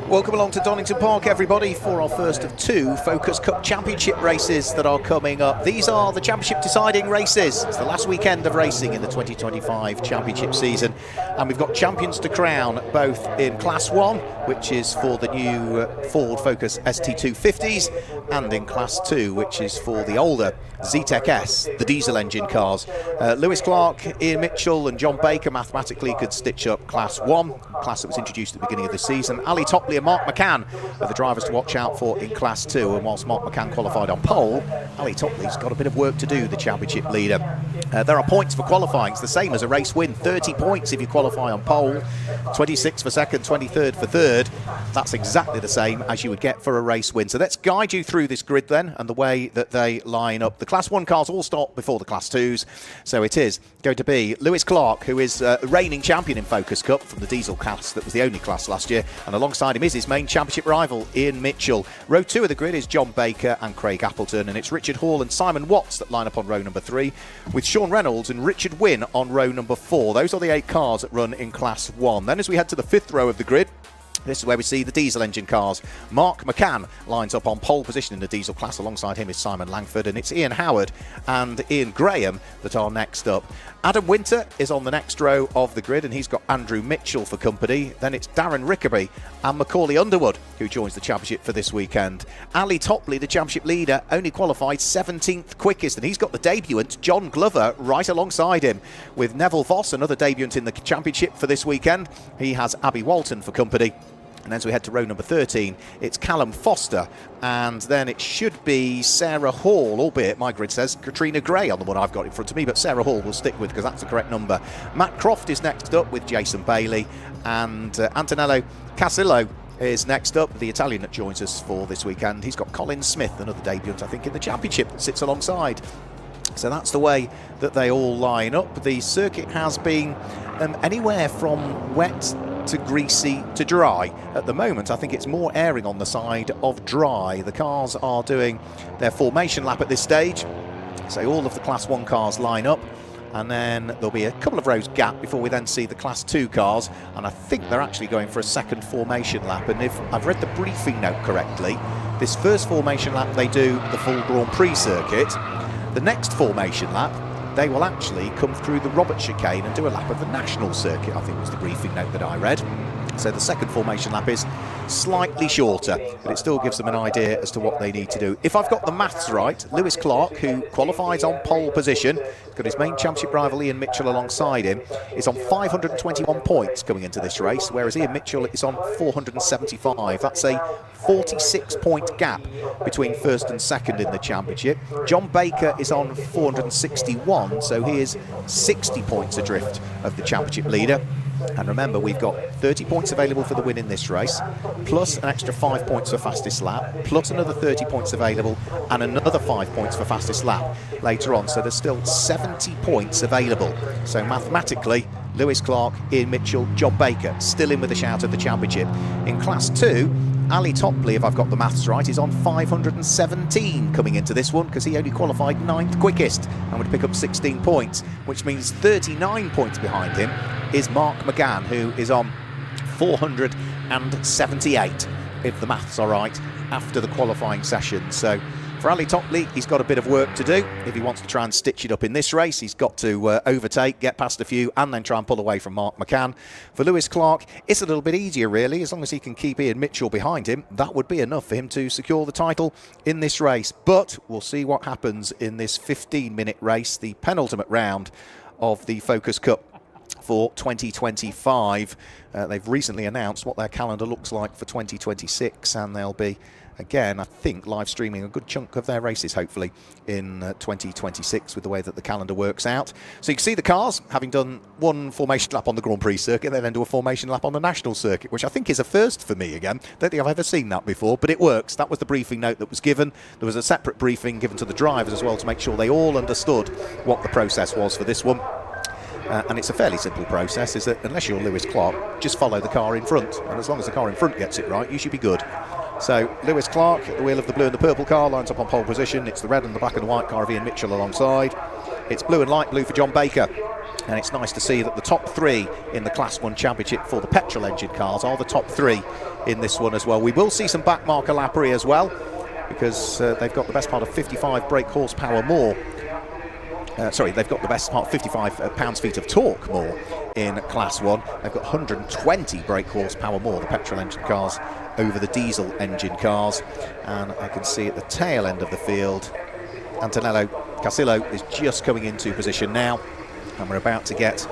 Welcome along to Donington Park, everybody, for our first of two Focus Cup Championship races that are coming up. These are the championship deciding races. It's the last weekend of racing in the 2025 championship season, and we've got champions to crown both in Class 1, which is for the new Ford Focus ST250s, and in Class 2, which is for the older Zetec S, the diesel engine cars. Lewis Clark, Ian Mitchell and John Baker mathematically could stitch up Class 1, class that was introduced at the beginning of the season. Ali Topley and Mark McCann are the drivers to watch out for in Class 2, and whilst Mark McCann qualified on pole, Ali Topley's got a bit of work to do, the championship leader. There are points for qualifying. It's the same as a race win, 30 points if you qualify on pole, 26 for second, 23rd for third. That's exactly the same as you would get for a race win. So let's guide you through this grid then and the way that they line up. The Class 1 cars all start before the Class 2s, so it is going to be Lewis Clark, who is reigning champion in Focus Cup from the diesel class that was the only class last year, and alongside him is his main championship rival, Ian Mitchell. Row 2 of the grid is John Baker and Craig Appleton, and it's Richard Hall and Simon Watts that line up on row number 3, with Sean Reynolds and Richard Wynne on row number 4. Those are the 8 cars that run in Class 1. Then as we head to the 5th row of the grid, this is where we see the diesel engine cars. Mark McCann lines up on pole position in the diesel class. Alongside him is Simon Langford, and it's Ian Howard and Ian Graham that are next up. Adam Winter is on the next row of the grid, and he's got Andrew Mitchell for company. Then it's Darren Rickaby and Macaulay Underwood who joins the championship for this weekend. Ali Topley, the championship leader, only qualified 17th quickest, and he's got the debutant John Glover right alongside him, with Neville Voss, another debutant in the championship for this weekend. He has Abby Walton for company. And as we head to row number 13, it's Callum Foster, and then it should be Sarah Hall, albeit my grid says Katrina Gray on the one I've got in front of me, but Sarah Hall will stick with because that's the correct number. Matt Croft is next up with Jason Bailey, and Antonello Casillo is next up, the Italian that joins us for this weekend. He's got Colin Smith, another debutant, I think, in the championship that sits alongside. So that's the way that they all line up. The circuit has been anywhere from wet to greasy to dry. At the moment, I think it's more airing on the side of dry. The cars are doing their formation lap at this stage. So all of the Class 1 cars line up, and then there'll be a couple of rows gap before we then see the Class 2 cars, and I think they're actually going for a second formation lap. And if I've read the briefing note correctly, this first formation lap they do the full Grand Prix circuit. The next formation lap, they will actually come through the Robert chicane and do a lap of the national circuit, I think was the briefing note that I read. So the second formation lap is slightly shorter, but it still gives them an idea as to what they need to do. If I've got the maths right, Lewis Clark, who qualifies on pole position, got his main championship rival Ian Mitchell alongside him, is on 521 points coming into this race, whereas Ian Mitchell is on 475. That's a 46-point gap between first and second in the championship. John Baker is on 461, so he is 60 points adrift of the championship leader. And remember, we've got 30 points available for the win in this race, plus an extra 5 points for fastest lap, plus another 30 points available, and another 5 points for fastest lap later on. So there's still 70 points available. So mathematically, Lewis Clark, Ian Mitchell, John Baker still in with a shout at the championship. In Class 2, Ali Topley, if I've got the maths right, is on 517 coming into this one, because he only qualified 9th quickest and would pick up 16 points, which means 39 points behind him is Mark McGann, who is on 478, if the maths are right, after the qualifying session. So for Ali Topley, he's got a bit of work to do. If he wants to try and stitch it up in this race, he's got to overtake, get past a few, and then try and pull away from Mark McCann. For Lewis Clark, it's a little bit easier, really. As long as he can keep Ian Mitchell behind him, that would be enough for him to secure the title in this race. But we'll see what happens in this 15-minute race, the penultimate round of the Focus Cup for 2025. They've recently announced what their calendar looks like for 2026, and they'll be, again, I think, live streaming a good chunk of their races, hopefully, in 2026 with the way that the calendar works out. So you can see the cars, having done one formation lap on the Grand Prix circuit, they then do a formation lap on the national circuit, which I think is a first for me again. Don't think I've ever seen that before, but it works. That was the briefing note that was given. There was a separate briefing given to the drivers as well to make sure they all understood what the process was for this one. And it's a fairly simple process, is that unless you're Lewis Clark, just follow the car in front, and as long as the car in front gets it right, you should be good. So Lewis Clark at the wheel of the blue and the purple car lines up on pole position. It's the red and the black and the white car of Ian Mitchell alongside. It's blue and light blue for John Baker. And it's nice to see that the top 3 in the Class 1 Championship for the petrol engine cars are the top 3 in this one as well. We will see some backmarker lappery as well, because they've got the best part of 55 brake horsepower more. They've got the best part 55 pounds-feet of torque more in Class 1. They've got 120 brake horsepower more, the petrol engine cars, over the diesel engine cars. And I can see at the tail end of the field, Antonello Casillo is just coming into position now. And we're about to get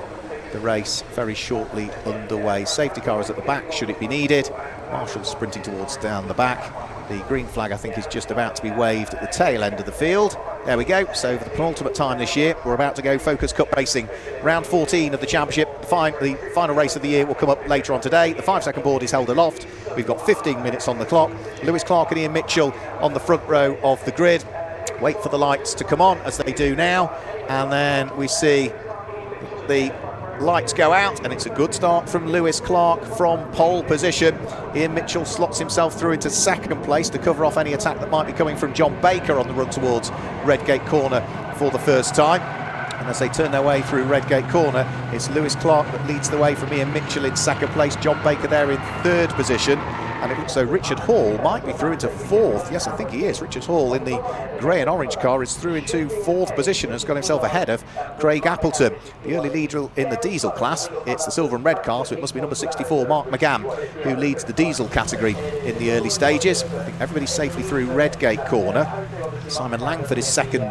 the race very shortly underway. Safety car is at the back, should it be needed. Marshall's sprinting towards down the back. The green flag, I think, is just about to be waved at the tail end of the field. There we go. So for the penultimate time this year, we're about to go Focus Cup racing. Round 14 of the championship. The final race of the year will come up later on today. The 5-second board is held aloft. We've got 15 minutes on the clock. Lewis Clark and Ian Mitchell on the front row of the grid. Wait for the lights to come on, as they do now. And then we see the lights go out, and it's a good start from Lewis Clark from pole position. Ian Mitchell slots himself through into second place to cover off any attack that might be coming from John Baker on the run towards Redgate Corner for the first time. And as they turn their way through Redgate Corner, it's Lewis Clark that leads the way from Ian Mitchell in second place. John Baker there in third position. And it looks so Richard Hall might be through into fourth. Yes, I think he is. Richard Hall in the grey and orange car is through into fourth position and has got himself ahead of Craig Appleton. The early leader in the diesel class, it's the silver and red car, so it must be number 64, Mark McGann, who leads the diesel category in the early stages. I think everybody's safely through Redgate Corner. Simon Langford is second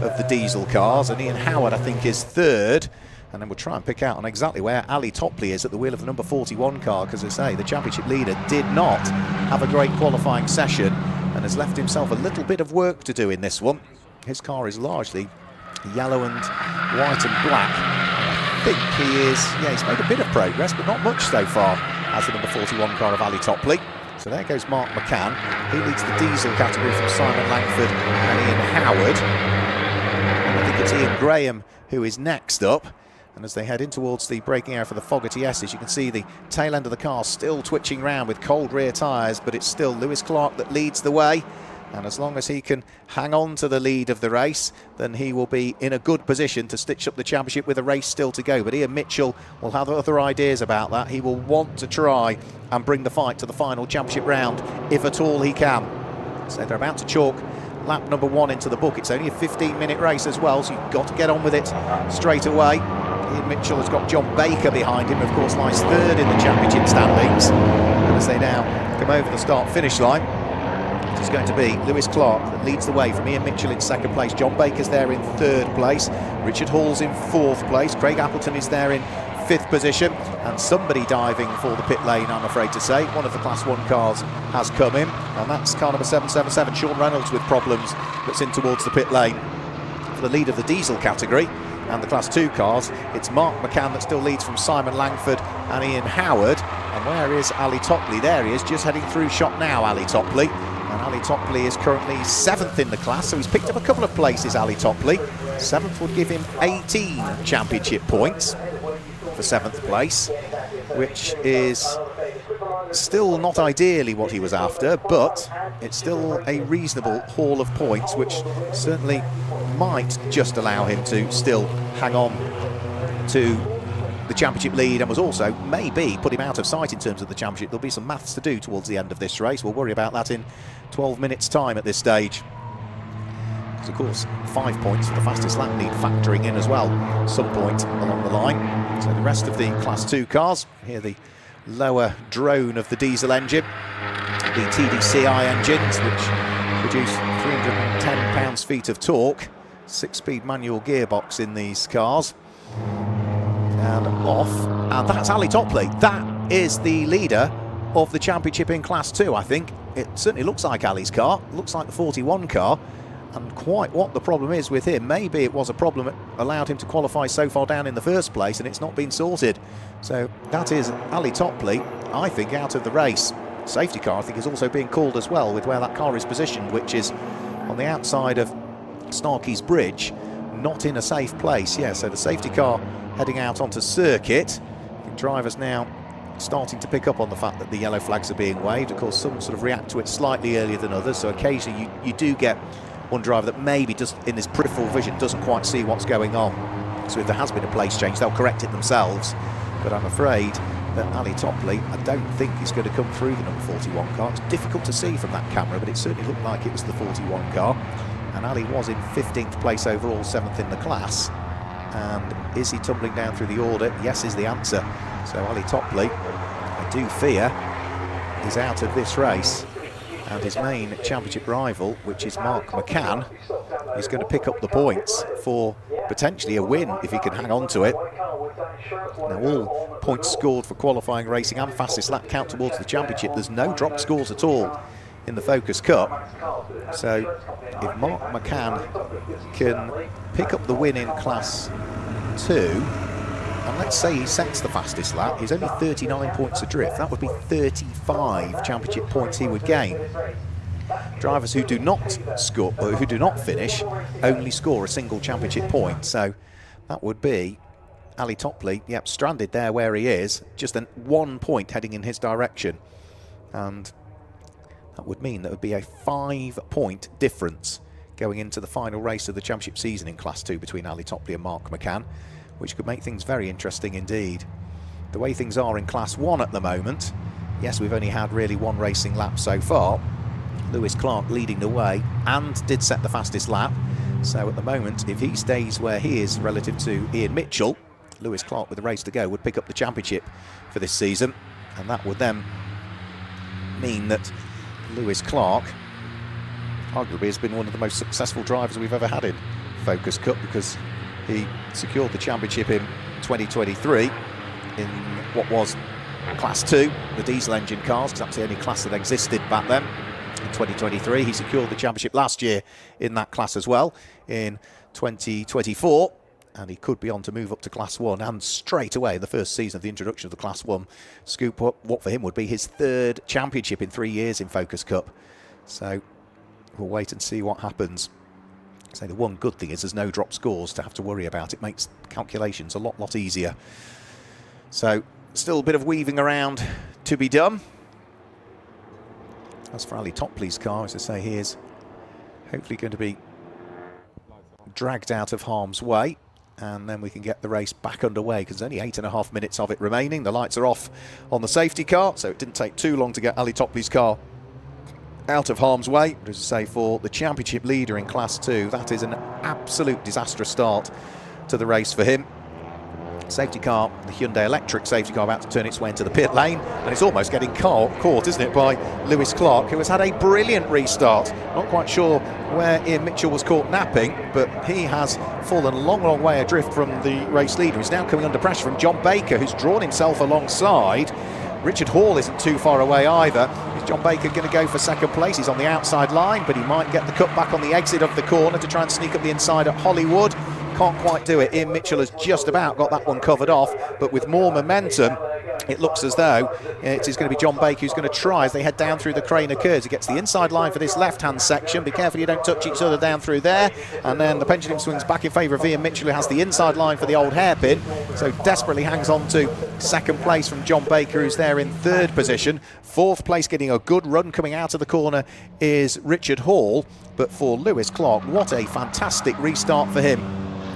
of the diesel cars, and Ian Howard, I think, is third. And then we'll try and pick out on exactly where Ali Topley is at the wheel of the number 41 car, because as I say, the championship leader did not have a great qualifying session and has left himself a little bit of work to do in this one. His car is largely yellow and white and black. I think he's made a bit of progress, but not much so far, as the number 41 car of Ali Topley. So there goes Mark McCann. He leads the diesel category from Simon Langford and Ian Howard. And I think it's Ian Graham who is next up. And as they head in towards the braking area for the Fogarty S's, you can see the tail end of the car still twitching around with cold rear tyres, but it's still Lewis Clark that leads the way. And as long as he can hang on to the lead of the race, then he will be in a good position to stitch up the championship with a race still to go. But Ian Mitchell will have other ideas about that. He will want to try and bring the fight to the final championship round, if at all he can. So they're about to chalk lap number 1 into the book. It's only a 15-minute race as well, so you've got to get on with it straight away. Ian Mitchell has got John Baker behind him, of course, lies third in the championship standings. And as they now come over the start-finish line, it is going to be Lewis Clark that leads the way from Ian Mitchell in second place. John Baker's there in third place. Richard Hall's in fourth place. Craig Appleton is there in fifth position. And somebody diving for the pit lane, I'm afraid to say. One of the Class 1 cars has come in, and that's car number 777, Sean Reynolds, with problems, that's in towards the pit lane. For the lead of the diesel category and the Class 2 cars, it's Mark McCann that still leads from Simon Langford and Ian Howard. And where is Ali Topley? There he is, just heading through shot now, Ali Topley. And Ali Topley is currently 7th in the class, so he's picked up a couple of places, Ali Topley. 7th would give him 18 championship points for 7th place, which is still not ideally what he was after, but it's still a reasonable haul of points, which certainly might just allow him to still hang on to the championship lead, and was also maybe put him out of sight in terms of the championship. There'll be some maths to do towards the end of this race. We'll worry about that in 12 minutes time at this stage, because of course 5 points for the fastest lap need factoring in as well some point along the line. So the rest of the Class 2 cars, here the lower drone of the diesel engine, the TDCI engines, which produce 310 pounds-feet of torque, 6-speed manual gearbox in these cars. And off, and that's Ali Topley. That is the leader of the championship in Class 2, I think. It certainly looks like Ali's car, looks like the 41 car, and quite what the problem is with him. Maybe it was a problem that allowed him to qualify so far down in the first place, and it's not been sorted. So that is Ali Topley, I think, out of the race. Safety car, I think, is also being called as well, with where that car is positioned, which is on the outside of Starkey's Bridge, not in a safe place. Yeah, so the safety car heading out onto circuit. I think drivers now starting to pick up on the fact that the yellow flags are being waved. Of course, some sort of react to it slightly earlier than others, so occasionally you do get one driver that maybe just in his peripheral vision doesn't quite see what's going on. So if there has been a place change, they'll correct it themselves. But I'm afraid that Ali Topley, I don't think is going to come through the number 41 car. It's difficult to see from that camera, but it certainly looked like it was the 41 car. And Ali was in 15th place overall, 7th in the class. And is he tumbling down through the order? Yes is the answer. So Ali Topley, I do fear, is out of this race. And his main championship rival, which is Mark McCann, is going to pick up the points for potentially a win if he can hang on to it. Now all points scored for qualifying racing and fastest lap count towards the championship. There's no drop scores at all in the Focus Cup. So if Mark McCann can pick up the win in Class 2, and let's say he sets the fastest lap, he's only 39 points adrift. That would be 35 championship points he would gain. Drivers who do not score, or who do not finish, only score a single championship point. So that would be Ali Topley, yep, stranded there where he is, just 1 point heading in his direction. And that would mean that would be a 5-point difference going into the final race of the championship season in Class 2 between Ali Topley and Mark McCann, which could make things very interesting indeed. The way things are in Class 1 at the moment, yes, we've only had really one racing lap so far. Lewis Clark leading the way and did set the fastest lap. So at the moment, if he stays where he is relative to Ian Mitchell, Lewis Clark with a race to go would pick up the championship for this season. And that would then mean that Lewis Clark arguably has been one of the most successful drivers we've ever had in Focus Cup, because he secured the championship in 2023 in what was Class 2, the diesel engine cars, because that's the only class that existed back then. In 2023, he secured the championship last year in that class as well in 2024, and he could be on to move up to Class 1, and straight away in the first season of the introduction of the Class 1 scoop up what for him would be his 3rd championship in 3 years in Focus Cup. So we'll wait and see what happens. So the one good thing is there's no drop scores to have to worry about. It makes calculations a lot easier. So still a bit of weaving around to be done. As for Ali Topley's car, as I say, he is hopefully going to be dragged out of harm's way, and then we can get the race back underway, because there's only 8.5 minutes of it remaining. The lights are off on the safety car, so it didn't take too long to get Ali Topley's car out of harm's way. But as I say, for the championship leader in Class 2, that is an absolute disastrous start to the race for him. Safety car, the Hyundai Electric safety car, about to turn its way into the pit lane, and it's almost getting caught, isn't it, by Lewis Clark, who has had a brilliant restart. Not quite sure where Ian Mitchell was caught napping, but he has fallen a long way adrift from the race leader. He's now coming under pressure from John Baker, who's drawn himself alongside. Richard Hall isn't too far away either. Is John Baker going to go for second place? He's on the outside line, but he might get the cut back on the exit of the corner to try and sneak up the inside at Hollywood. Can't quite do it. Ian Mitchell has just about got that one covered off, but with more momentum, it looks as though it is going to be John Baker who's going to try as they head down through the Craner curves. He gets the inside line for this left-hand section. Be careful you don't touch each other down through there. And then the pendulum swings back in favour of Ian Mitchell, who has the inside line for the old hairpin. So desperately hangs on to second place from John Baker, who's there in 3rd position. 4th place, getting a good run coming out of the corner, is Richard Hall. But for Lewis Clark, what a fantastic restart for him.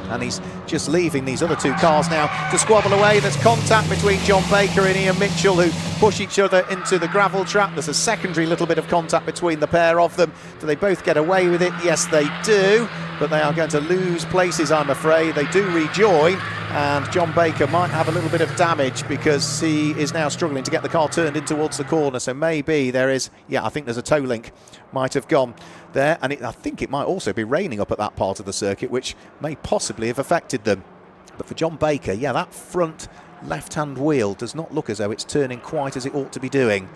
And he's just leaving these other 2 cars now to squabble away. There's contact between John Baker and Ian Mitchell, who push each other into the gravel trap. There's a secondary little bit of contact between the pair of them. Do they both get away with it? Yes, they do. But they are going to lose places, I'm afraid. They do rejoin, and John Baker might have a little bit of damage because he is now struggling to get the car turned in towards the corner. So maybe there is, yeah, I think there's a toe link might have gone there, and I think it might also be raining up at that part of the circuit, which may possibly have affected them. But for John Baker, yeah, that front left-hand wheel does not look as though it's turning quite as it ought to be doing.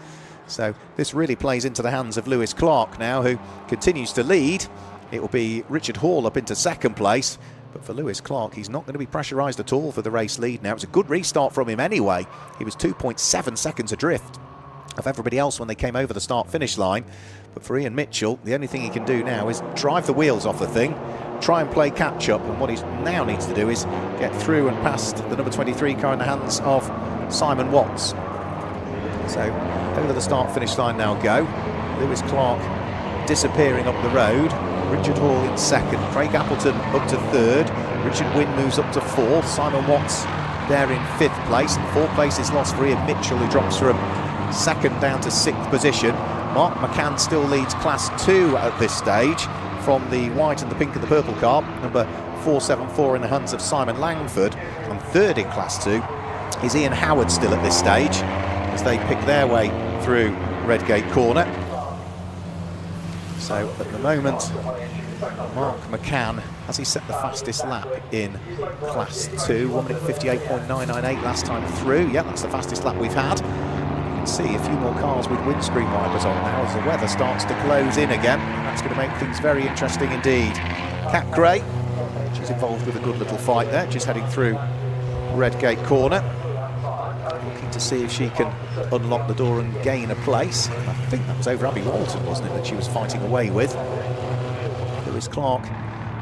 So this really plays into the hands of Lewis Clark now, who continues to lead. It will be Richard Hall up into second place. But for Lewis Clark, he's not going to be pressurised at all for the race lead now. It's a good restart from him anyway. He was 2.7 seconds adrift of everybody else when they came over the start-finish line. But for Ian Mitchell, the only thing he can do now is drive the wheels off the thing, try and play catch-up, and what he now needs to do is get through and past the number 23 car in the hands of Simon Watts. So over the start-finish line now go. Lewis Clark disappearing up the road. Richard Hall in second, Craig Appleton up to third, Richard Wynne moves up to fourth, Simon Watts there in fifth place, and 4 places lost for Ian Mitchell, who drops from second down to 6th position. Mark McCann still leads Class 2 at this stage from the white and the pink and the purple car, number 474 in the hands of Simon Langford, and third in Class 2 is Ian Howard still at this stage as they pick their way through Redgate Corner. So at the moment, Mark McCann, has he set the fastest lap in Class 2? 1 minute 58.998 last time through. Yeah, that's the fastest lap we've had. You can see a few more cars with windscreen wipers on now as the weather starts to close in again. And that's going to make things very interesting indeed. Cat Gray, she's involved with a good little fight there, just heading through Redgate Corner. Looking to see if she can unlock the door and gain a place. I think that was over Abby Walton, wasn't it, that she was fighting away with. Lewis Clark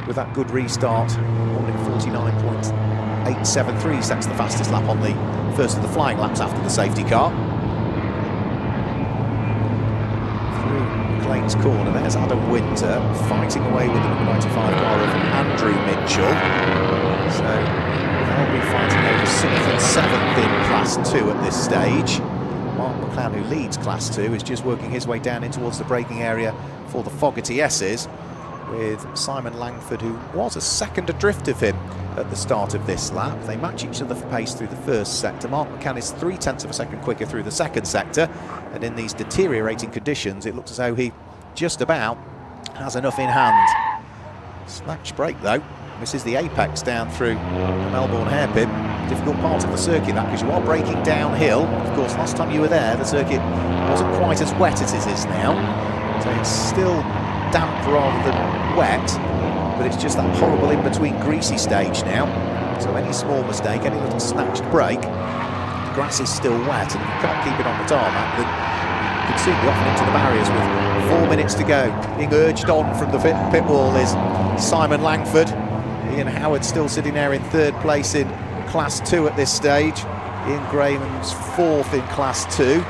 with that good restart, 49.873, sets the fastest lap on the first of the flying laps after the safety car. Through McLean's corner, there's Adam Winter fighting away with the number 95 car of Andrew Mitchell. So they'll be fighting over 6th and 7th in Class 2 at this stage. Mark McCann, who leads Class 2, is just working his way down in towards the braking area for the Fogarty S's, with Simon Langford, who was a second adrift of him at the start of this lap. They match each other for pace through the first sector. Mark McCann is 0.3 of a second quicker through the second sector, and in these deteriorating conditions it looks as though he just about has enough in hand. Snatch break though, misses the apex down through the Melbourne hairpin. Difficult part of the circuit that, because you are braking downhill. Of course, last time you were there the circuit wasn't quite as wet as it is now, so it's still damp rather than wet, but it's just that horrible in-between greasy stage now. So any small mistake, any little snatched break, the grass is still wet, and if you can't keep it on the tarmac, then you could soon be off into the barriers with 4 minutes to go. Being urged on from the pit wall is Simon Langford. Ian Howard still sitting there in 3rd place in Class 2 at this stage. Ian Graham's 4th in Class 2.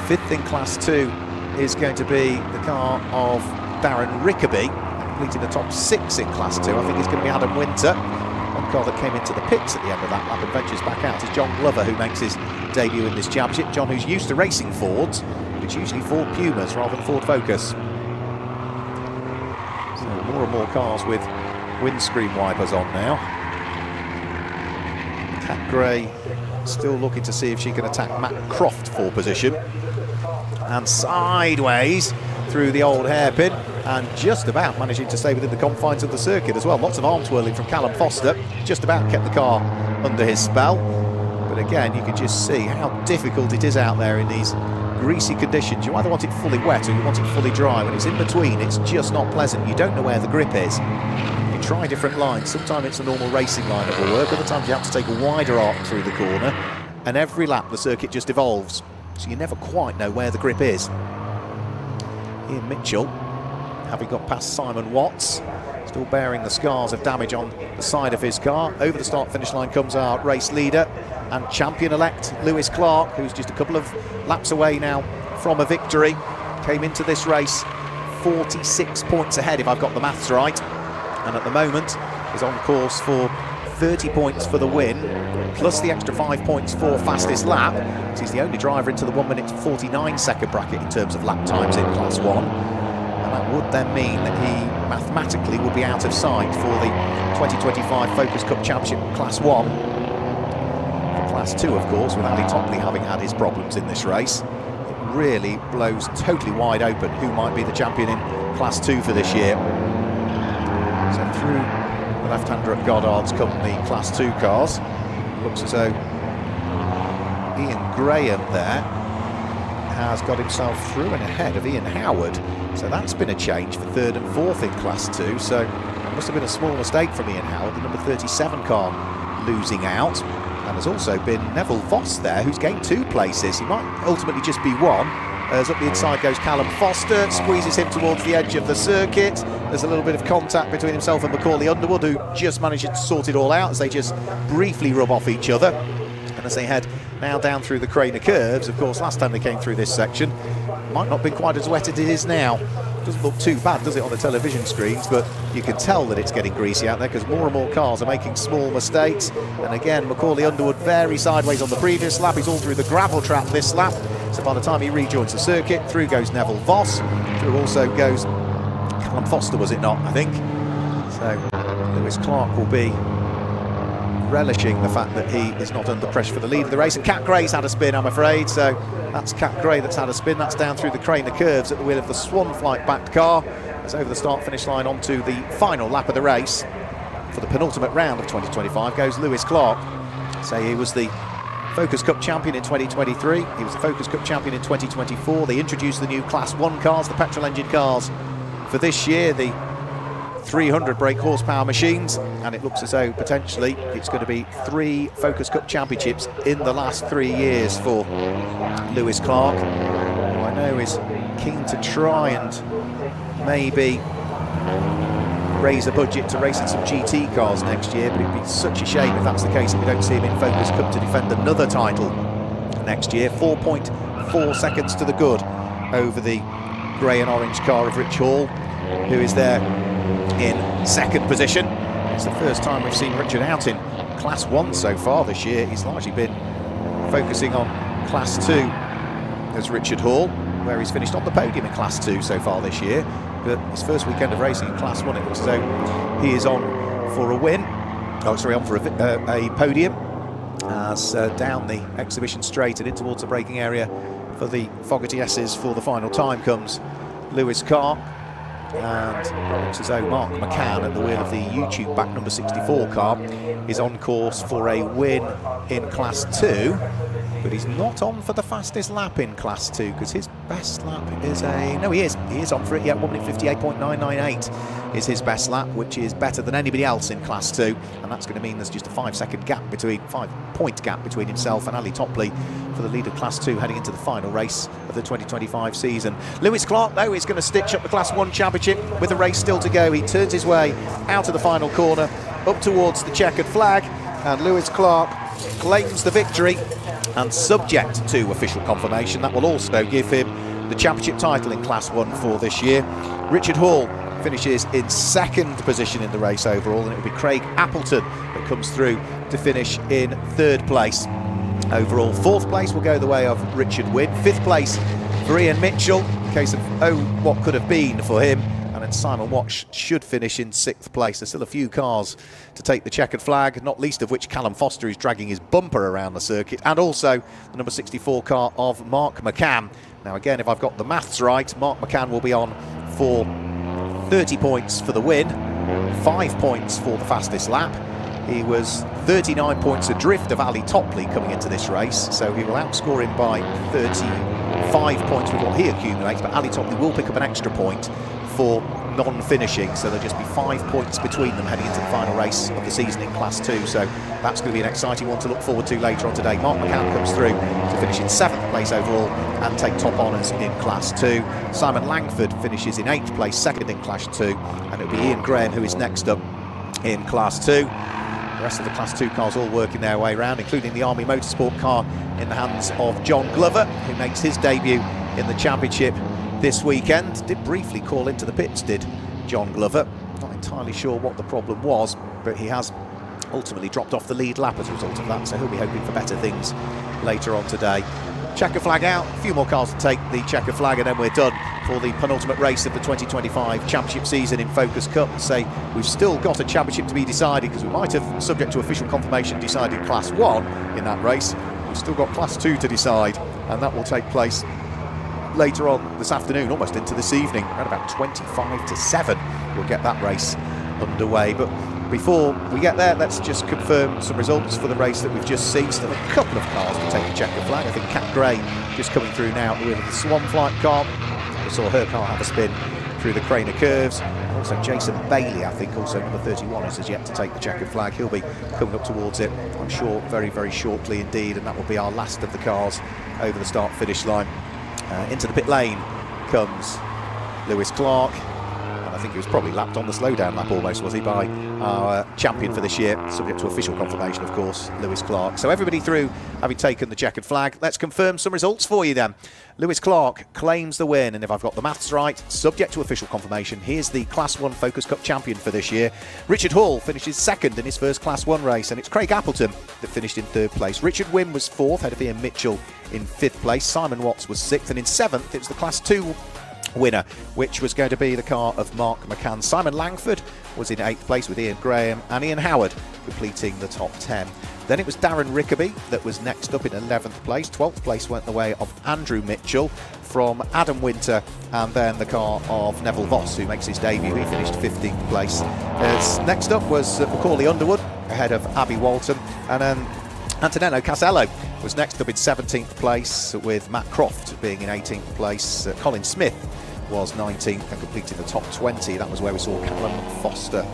5th in Class 2 is going to be the car of Darren Rickaby, completing the top 6 in Class 2. I think it's going to be Adam Winter. One car that came into the pits at the end of that lap and ventures back out is John Glover, who makes his debut in this championship. John, who's used to racing Fords, but it's usually Ford Pumas rather than Ford Focus. So more and more cars with windscreen wipers on now. Cat Gray still looking to see if she can attack Matt Croft for position. And sideways through the old hairpin, and just about managing to stay within the confines of the circuit as well. Lots of arm twirling from Callum Foster, just about kept the car under his spell. But again, you can just see how difficult it is out there in these greasy conditions. You either want it fully wet or you want it fully dry. When it's in between, it's just not pleasant. You don't know where the grip is. You try different lines. Sometimes it's a normal racing line that will work. Other times you have to take a wider arc through the corner, and every lap the circuit just evolves. So you never quite know where the grip is. Ian Mitchell, having got past Simon Watts, still bearing the scars of damage on the side of his car. Over the start-finish line comes our race leader and champion-elect Lewis Clark, who's just a couple of laps away now from a victory. Came into this race 46 points ahead, if I've got the maths right, and at the moment is on course for 30 points for the win, plus the extra 5 points for fastest lap. So he's the only driver into the 1 minute 49 second bracket in terms of lap times in Class 1. And that would then mean that he mathematically would be out of sight for the 2025 Focus Cup Championship Class 1. For Class 2, of course, with Ali Topley having had his problems in this race, it really blows totally wide open who might be the champion in Class 2 for this year. So through the left-hander at Goddard's come the Class 2 cars. Looks as though Ian Graham there has got himself through and ahead of Ian Howard. So that's been a change for 3rd and 4th in Class 2. So that must have been a small mistake from Ian Howard, the number 37 car losing out. And there's also been Neville Voss there, who's gained 2 places. He might ultimately just be 1. As up the inside goes Callum Foster, squeezes him towards the edge of the circuit. There's a little bit of contact between himself and Macaulay Underwood, who just managed to sort it all out as they just briefly rub off each other. And as they head now down through the Craner curves, of course, last time they came through this section, might not be quite as wet as it is now. Doesn't look too bad, does it, on the television screens, but you can tell that it's getting greasy out there because more and more cars are making small mistakes. And again, Macaulay Underwood very sideways on the previous lap. He's all through the gravel trap this lap, so by the time he rejoins the circuit, through goes Neville Voss, through also goes Callum Foster, was it not, I think. So Lewis Clark will be relishing the fact that he is not under pressure for the lead of the race. And Cat Gray's had a spin, I'm afraid, so that's Cat Gray that's had a spin. That's down through the Craner curves at the wheel of the Swan Flight backed car. It's over the start-finish line onto the final lap of the race. For the penultimate round of 2025 goes Lewis Clark. So he was the Focus Cup champion in 2023. He was the Focus Cup champion in 2024. They introduced the new Class 1 cars, the petrol engine cars, for this year, the 300 brake horsepower machines, and it looks as though potentially it's going to be 3 Focus Cup championships in the last 3 years for Lewis Clark, who I know is keen to try and maybe raise a budget to race in some GT cars next year, but it'd be such a shame if that's the case if we don't see him in Focus Cup to defend another title next year. 4.4 seconds to the good over the grey and orange car of Rich Hall, who is there in second position. It's the first time we've seen Richard out in Class 1 so far this year. He's largely been focusing on Class 2 as Richard Hall, where he's finished on the podium in Class 2 so far this year. But his first weekend of racing in Class 1, it looks as though he is on for a win. Oh, sorry, on for a podium, as down the exhibition straight and in towards the braking area for the Fogarty S's for the final time comes Lewis Clark. And it looks as though Mark McCann at the wheel of the YouTube back number 64 car is on course for a win in Class 2, but he's not on for the fastest lap in Class 2 because his best lap is he is on for it, yeah. 1 minute 58.998 is his best lap, which is better than anybody else in Class 2, and that's going to mean there's just a 5-point gap between himself and Ali Topley for the lead of Class 2 heading into the final race of the 2025 season. Lewis Clark, though, is going to stitch up the Class 1 championship with the race still to go. He turns his way out of the final corner up towards the checkered flag, and Lewis Clark claims the victory, and subject to official confirmation, that will also give him the championship title in Class 1 for this year. Richard Hall finishes in second position in the race overall, and it will be Craig Appleton that comes through to finish in third place overall. Fourth place will go the way of Richard Wynn. Fifth place for Ian Mitchell, in case of what could have been for him. And then Simon Watch should finish in sixth place. There's still a few cars to take the checkered flag, not least of which Callum Foster, who's dragging his bumper around the circuit, and also the number 64 car of Mark McCann. Now again, if I've got the maths right, Mark McCann will be on for 30 points for the win, 5 points for the fastest lap. He was 39 points adrift of Ali Topley coming into this race, so he will outscore him by 35 points with what he accumulates, but Ali Topley will pick up an extra point for non-finishing, so there'll just be 5 points between them heading into the final race of the season in Class 2, so that's going to be an exciting one to look forward to later on today. Mark McCann comes through to finish in 7th place overall and take top honours in Class 2. Simon Langford finishes in 8th place, second in Class 2, and it'll be Ian Graham who is next up in Class 2. The rest of the Class 2 cars all working their way around, including the Army Motorsport car in the hands of John Glover, who makes his debut in the championship this weekend. Did briefly call into the pits, did John Glover. Not entirely sure what the problem was, but he has ultimately dropped off the lead lap as a result of that, so he'll be hoping for better things later on today. Checker flag out, a few more cars to take the checker flag, and then we're done for the penultimate race of the 2025 championship season in Focus Cup. Say we've still got a championship to be decided, because we might have, subject to official confirmation, decided Class 1 in that race. We've still got Class 2 to decide, and that will take place later on this afternoon, almost into this evening, around about 25 to 7 we'll get that race underway. But before we get there, let's just confirm some results for the race that we've just seen. Still a couple of cars to take the checker flag. I think Cat Gray just coming through now at the wheel of the Swan Flight car. We saw her car have a spin through the Craner curves. Also Jason Bailey, I think, also number 31, is yet to take the checkered flag. He'll be coming up towards it, I'm sure, very, very shortly indeed, and that will be our last of the cars over the start-finish line. Into the pit lane comes Lewis Clark, and I I think he was probably lapped on the slowdown lap almost, was he, by our champion for this year, subject to official confirmation, of course, Lewis Clark. So everybody through, having taken the checkered flag. Let's confirm some results for you then. Lewis Clark claims the win, and if I've got the maths right, subject to official confirmation, here's the Class 1 Focus Cup champion for this year. Richard Hall finishes second in his first Class 1 race, and it's Craig Appleton that finished in third place. Richard Wynne was fourth, ahead of Ian Mitchell in fifth place. Simon Watts was sixth, and in seventh it was the Class 2 winner, which was going to be the car of Mark McCann. Simon Langford was in 8th place with Ian Graham, and Ian Howard completing the top 10. Then it was Darren Rickaby that was next up in 11th place. 12th place went the way of Andrew Mitchell from Adam Winter, and then the car of Neville Voss, who makes his debut. He finished 15th place. Next up was Macaulay Underwood ahead of Abby Walton, and then Antonello Casello was next up in 17th place, with Matt Croft being in 18th place. Colin Smith was 19th and completing the top 20. That was where we saw Callum Foster.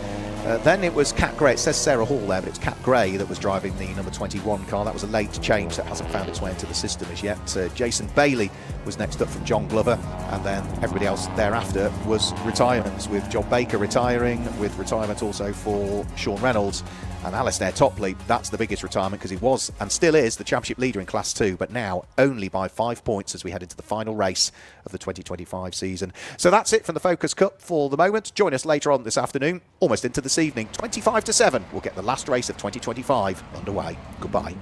Then it was Cat Gray. It says Sarah Hall there, but it's Cat Gray that was driving the number 21 car. That was a late change that hasn't found its way into the system as yet. Jason Bailey was next up from John Glover, and then everybody else thereafter was retirements, with John Baker retiring, with retirement also for Sean Reynolds. And Alistair Topley, that's the biggest retirement, because he was and still is the championship leader in Class 2, but now only by 5 points as we head into the final race of the 2025 season. So that's it from the Focus Cup for the moment. Join us later on this afternoon, almost into this evening, 25 to 7. We'll get the last race of 2025 underway. Goodbye.